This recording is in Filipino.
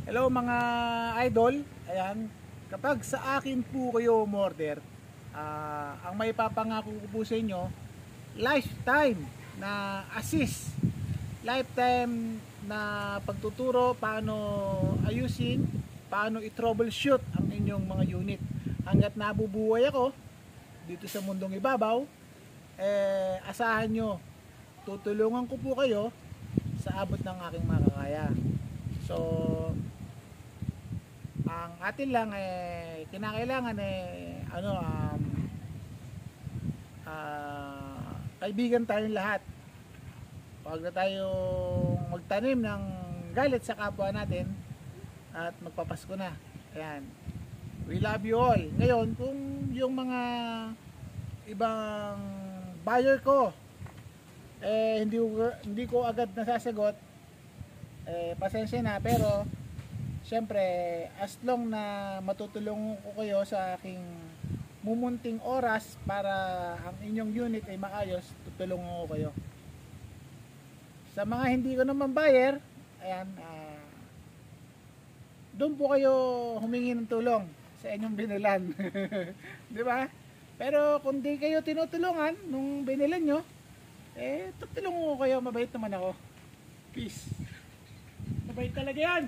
Hello mga idol. Ayan, kapag sa akin po kayo umorder, ang may papangako ko po sa inyo, lifetime na assist, lifetime na pagtuturo paano ayusin, paano i-troubleshoot ang inyong mga unit. Hanggat nabubuhay ako dito sa mundong ibabaw, asahan nyo, tutulungan ko po kayo sa abot ng aking makakaya. So, ang atin lang kinakailangan kaibigan tayong lahat. Huwag na tayong magtanim ng galit sa kapwa natin at magpapasko na. Ayan. We love you all. Ngayon, kung yung mga ibang buyer ko hindi ko agad nasasagot, pasensya na, pero syempre, as long na matutulungan ko kayo sa aking mumunting oras para ang inyong unit ay maayos, tutulungan ko kayo. Sa mga hindi ko naman buyer, ayan, doon po kayo humingi ng tulong sa inyong binilan. Di ba? Pero kung di kayo tinutulungan nung binilan nyo, tutulungan ko kayo. Mabait naman ako. Peace. Mabait talaga yan.